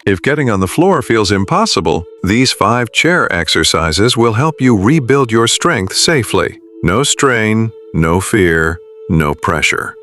If getting on the floor feels impossible, these 5 chair exercises will help you rebuild your strength safely. No strain, no fear, no pressure.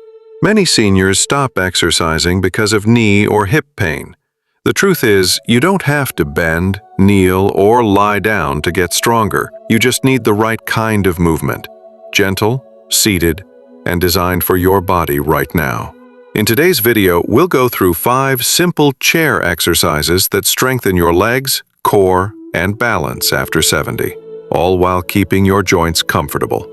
Many seniors stop exercising because of knee or hip pain. The truth is, you don't have to bend, kneel, or lie down to get stronger. You just need the right kind of movement. Gentle, seated, and designed for your body right now. In today's video, we'll go through 5 simple chair exercises that strengthen your legs, core, and balance after 70, all while keeping your joints comfortable.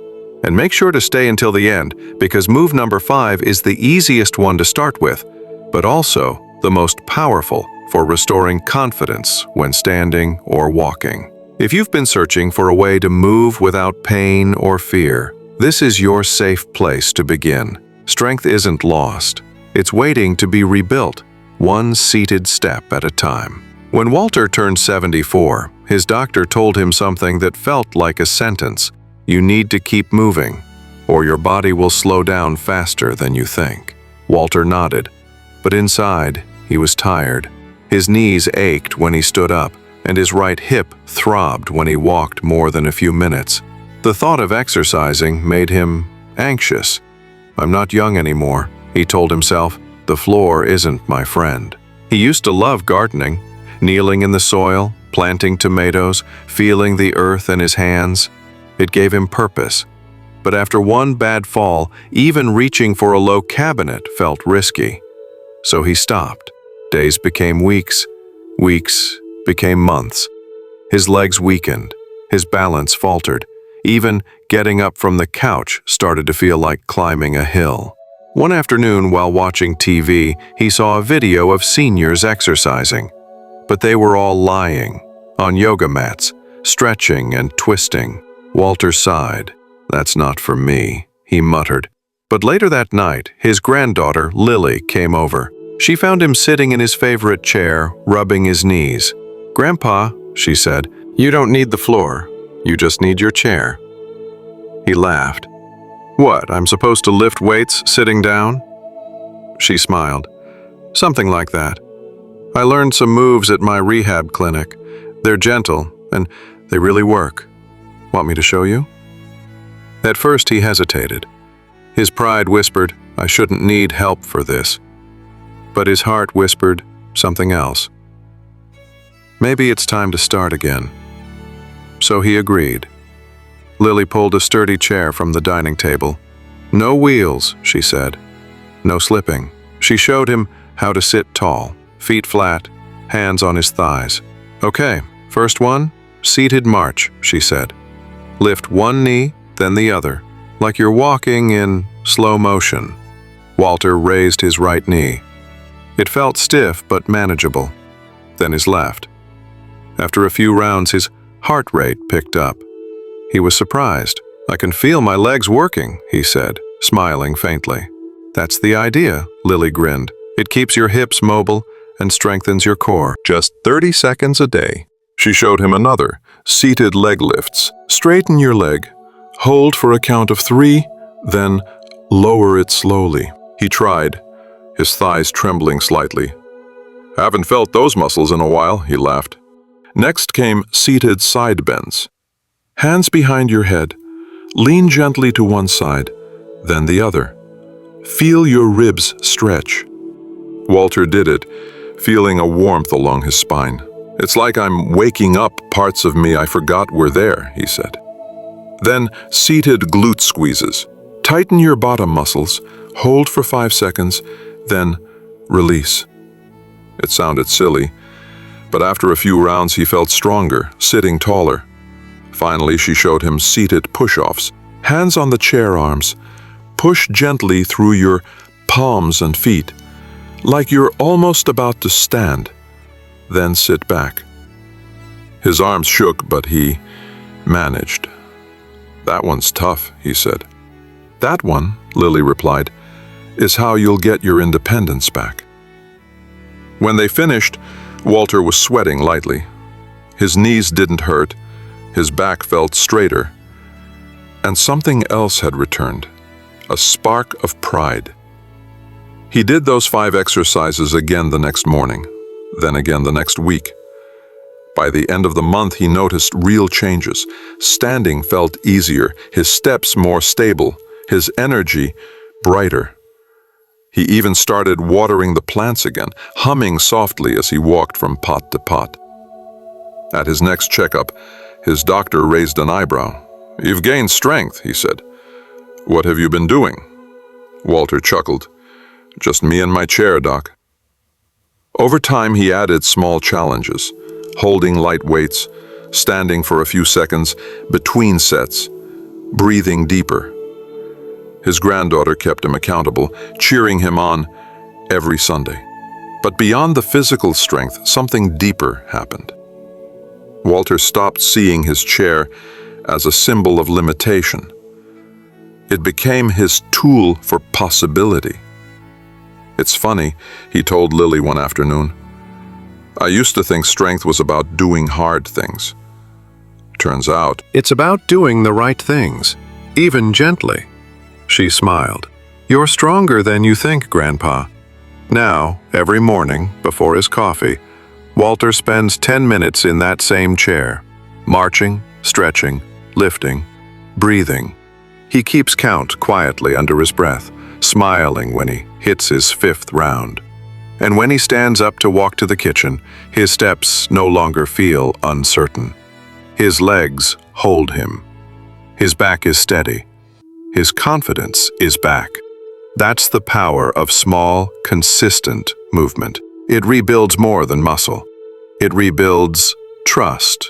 And make sure to stay until the end, because move number 5 is the easiest one to start with, but also the most powerful for restoring confidence when standing or walking. If you've been searching for a way to move without pain or fear, this is your safe place to begin. Strength isn't lost. It's waiting to be rebuilt, one seated step at a time. When Walter turned 74, his doctor told him something that felt like a sentence. You need to keep moving, or your body will slow down faster than you think. Walter nodded, but inside, he was tired. His knees ached when he stood up, and his right hip throbbed when he walked more than a few minutes. The thought of exercising made him anxious. "I'm not young anymore," he told himself. "The floor isn't my friend." He used to love gardening, kneeling in the soil, planting tomatoes, feeling the earth in his hands. It gave him purpose. But after one bad fall, even reaching for a low cabinet felt risky. So he stopped. Days became weeks. Weeks became months. His legs weakened. His balance faltered. Even getting up from the couch started to feel like climbing a hill. One afternoon, while watching TV, he saw a video of seniors exercising. But they were all lying, on yoga mats, stretching and twisting. Walter sighed. "That's not for me," he muttered. But later that night, his granddaughter, Lily, came over. She found him sitting in his favorite chair, rubbing his knees. "Grandpa," she said, "you don't need the floor. You just need your chair." He laughed. "What, I'm supposed to lift weights sitting down?" She smiled. "Something like that. I learned some moves at my rehab clinic. They're gentle, and they really work. Want me to show you?" At first he hesitated. His pride whispered, "I shouldn't need help for this." But his heart whispered something else. Maybe it's time to start again. So he agreed. Lily pulled a sturdy chair from the dining table. "No wheels," she said. "No slipping." She showed him how to sit tall, feet flat, hands on his thighs. "Okay, first one, seated march," she said. "Lift one knee, then the other, like you're walking in slow motion." Walter raised his right knee. It felt stiff but manageable. Then his left. After a few rounds, his heart rate picked up. He was surprised. "I can feel my legs working," he said, smiling faintly. "That's the idea," Lily grinned. "It keeps your hips mobile and strengthens your core. Just 30 seconds a day." She showed him another, seated leg lifts. "Straighten your leg, hold for a count of 3, then lower it slowly." He tried, his thighs trembling slightly. "Haven't felt those muscles in a while," he laughed. Next came seated side bends. Hands behind your head, lean gently to one side, then the other. Feel your ribs stretch. Walter did it, feeling a warmth along his spine. "It's like I'm waking up parts of me I forgot were there," he said. Then seated glute squeezes. Tighten your bottom muscles, hold for 5 seconds, then release. It sounded silly, but after a few rounds he felt stronger, sitting taller. Finally, she showed him seated push-offs. Hands on the chair arms. Push gently through your palms and feet, like you're almost about to stand. Then sit back. His arms shook, but he managed. "That one's tough," he said. "That one," Lily replied, "is how you'll get your independence back." When they finished, Walter was sweating lightly. His knees didn't hurt, his back felt straighter, and something else had returned, a spark of pride. He did those 5 exercises again the next morning. then again the next week. By the end of the month, he noticed real changes. Standing felt easier, his steps more stable, his energy brighter. He even started watering the plants again, humming softly as he walked from pot to pot. At his next checkup, his doctor raised an eyebrow. "You've gained strength," he said. "What have you been doing?" Walter chuckled. "Just me and my chair, Doc." Over time, he added small challenges, holding light weights, standing for a few seconds between sets, breathing deeper. His granddaughter kept him accountable, cheering him on every Sunday. But beyond the physical strength, something deeper happened. Walter stopped seeing his chair as a symbol of limitation. It became his tool for possibility. "It's funny," he told Lily one afternoon. "I used to think strength was about doing hard things. Turns out, it's about doing the right things, even gently." She smiled. "You're stronger than you think, Grandpa." Now, every morning, before his coffee, Walter spends 10 minutes in that same chair, marching, stretching, lifting, breathing. He keeps count quietly under his breath, smiling when he hits his 5th round. And when he stands up to walk to the kitchen, his steps no longer feel uncertain. His legs hold him. His back is steady. His confidence is back. That's the power of small, consistent movement. It rebuilds more than muscle. It rebuilds trust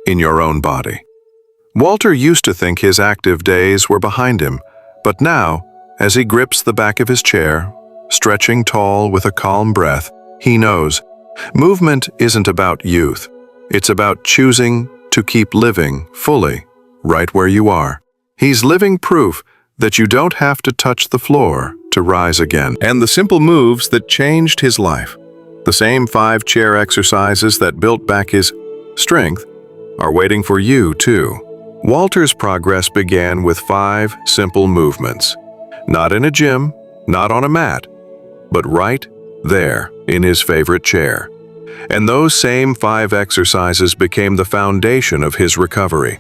in your own body. Walter used to think his active days were behind him, but now, as he grips the back of his chair, stretching tall with a calm breath, he knows movement isn't about youth. It's about choosing to keep living fully, right where you are. He's living proof that you don't have to touch the floor to rise again. And the simple moves that changed his life, the same 5 chair exercises that built back his strength, are waiting for you too. Walter's progress began with 5 simple movements. Not in a gym, not on a mat, but right there in his favorite chair. And those same 5 exercises became the foundation of his recovery.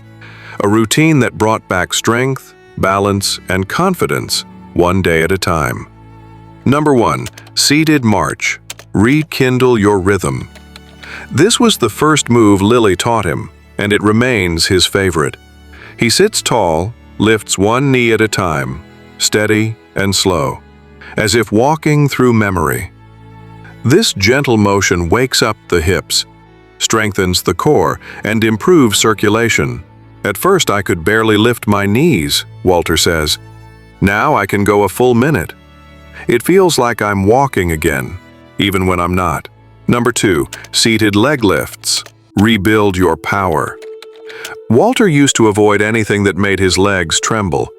A routine that brought back strength, balance, and confidence one day at a time. Number 1, seated march. Rekindle your rhythm. This was the first move Lily taught him, and it remains his favorite. He sits tall, lifts one knee at a time, steady and slow, as if walking through memory. This gentle motion wakes up the hips, strengthens the core, and improves circulation. "At first I could barely lift my knees," Walter says. "Now I can go a full minute. It feels like I'm walking again, even when I'm not." Number 2, seated leg lifts. Rebuild your power. Walter used to avoid anything that made his legs tremble.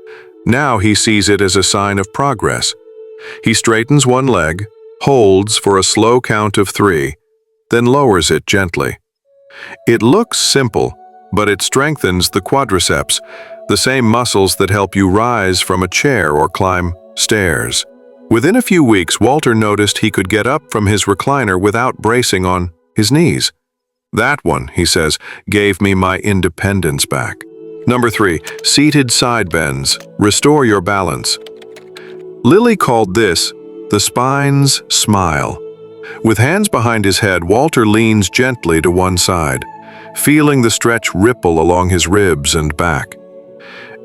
Now he sees it as a sign of progress. He straightens one leg, holds for a slow count of 3, then lowers it gently. It looks simple, but it strengthens the quadriceps, the same muscles that help you rise from a chair or climb stairs. Within a few weeks, Walter noticed he could get up from his recliner without bracing on his knees. "That one," he says, "gave me my independence back." Number 3, seated side bends. Restore your balance. Lily called this the spine's smile. With hands behind his head, Walter leans gently to one side, feeling the stretch ripple along his ribs and back.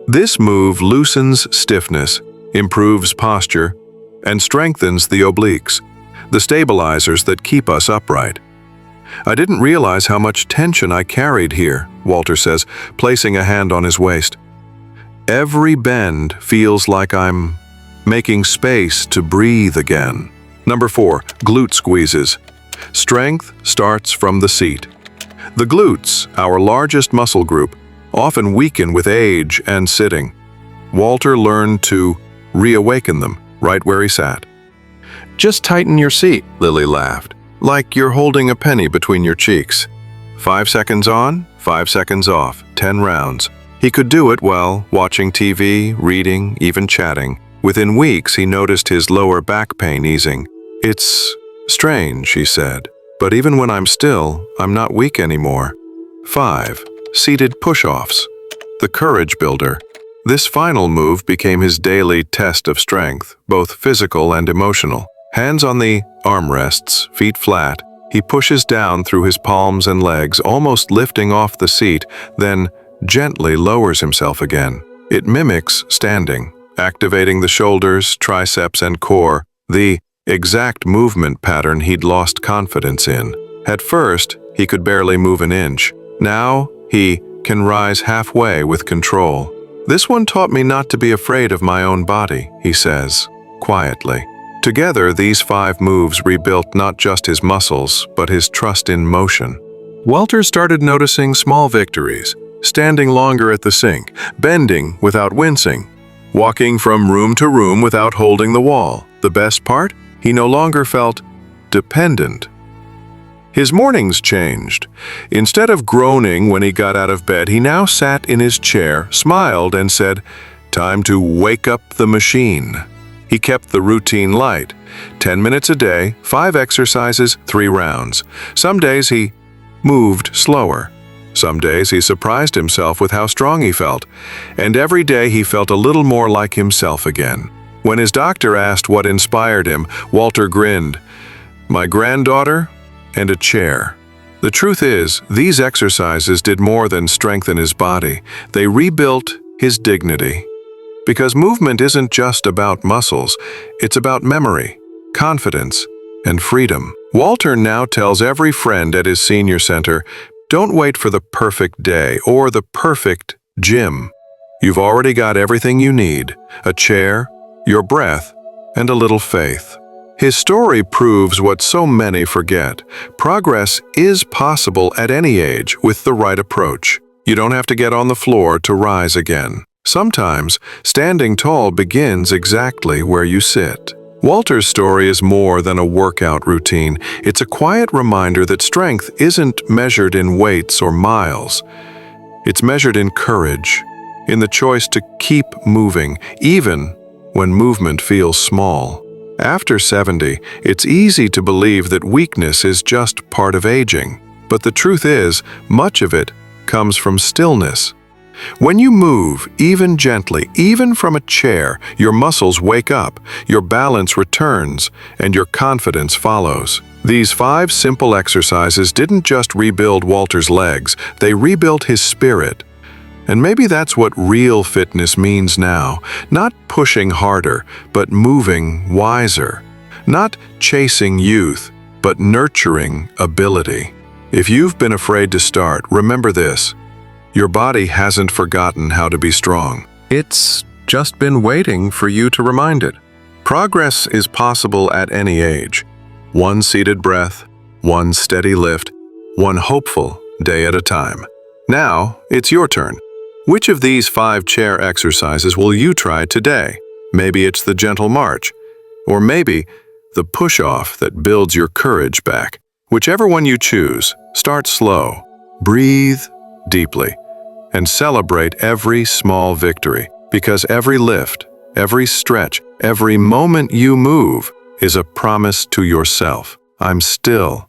This move loosens stiffness, improves posture, and strengthens the obliques, the stabilizers that keep us upright. "I didn't realize how much tension I carried here," Walter says, placing a hand on his waist. "Every bend feels like I'm making space to breathe again." Number 4, glute squeezes. Strength starts from the seat. The glutes, our largest muscle group, often weaken with age and sitting. Walter learned to reawaken them right where he sat. "Just tighten your seat," Lily laughed, "like you're holding a penny between your cheeks. 5 seconds on, 5 seconds off, 10 rounds. He could do it while watching TV, reading, even chatting. Within weeks, he noticed his lower back pain easing. "It's strange," he said, But even when I'm still, I'm not weak anymore. 5. Seated push-offs. The courage builder. This final move became his daily test of strength, both physical and emotional. Hands on the armrests, feet flat, he pushes down through his palms and legs, almost lifting off the seat, then gently lowers himself again. It mimics standing, activating the shoulders, triceps, and core, the exact movement pattern he'd lost confidence in. At first, he could barely move an inch. Now, he can rise halfway with control. This one taught me not to be afraid of my own body, he says, quietly. Together, these 5 moves rebuilt not just his muscles, but his trust in motion. Walter started noticing small victories, standing longer at the sink, bending without wincing, walking from room to room without holding the wall. The best part? He no longer felt dependent. His mornings changed. Instead of groaning when he got out of bed, he now sat in his chair, smiled, and said, "Time to wake up the machine." He kept the routine light. 10 minutes a day, 5 exercises, 3 rounds. Some days he moved slower. Some days he surprised himself with how strong he felt. And every day he felt a little more like himself again. When his doctor asked what inspired him, Walter grinned. "My granddaughter and a chair." The truth is, these exercises did more than strengthen his body. They rebuilt his dignity. Because movement isn't just about muscles, it's about memory, confidence, and freedom. Walter now tells every friend at his senior center, don't wait for the perfect day or the perfect gym. You've already got everything you need: a chair, your breath, and a little faith. His story proves what so many forget. Progress is possible at any age with the right approach. You don't have to get on the floor to rise again. Sometimes, standing tall begins exactly where you sit. Walter's story is more than a workout routine. It's a quiet reminder that strength isn't measured in weights or miles. It's measured in courage, in the choice to keep moving, even when movement feels small. After 70, it's easy to believe that weakness is just part of aging. But the truth is, much of it comes from stillness. When you move, even gently, even from a chair, your muscles wake up, your balance returns, and your confidence follows. These 5 simple exercises didn't just rebuild Walter's legs, they rebuilt his spirit. And maybe that's what real fitness means now. Not pushing harder, but moving wiser. Not chasing youth, but nurturing ability. If you've been afraid to start, remember this. Your body hasn't forgotten how to be strong. It's just been waiting for you to remind it. Progress is possible at any age. One seated breath, one steady lift, one hopeful day at a time. Now, it's your turn. Which of these 5 chair exercises will you try today? Maybe it's the gentle march, or maybe the push-off that builds your courage back. Whichever one you choose, start slow, breathe deeply, and celebrate every small victory, because every lift, every stretch, every moment you move is a promise to yourself. I'm still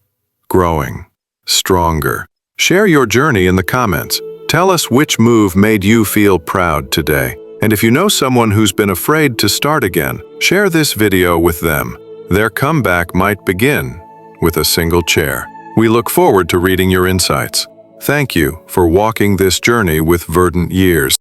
growing stronger. Share your journey in the comments. Tell us which move made you feel proud today. And if you know someone who's been afraid to start again, share this video with them. Their comeback might begin with a single chair. We look forward to reading your insights. Thank you for walking this journey with Verdant Years.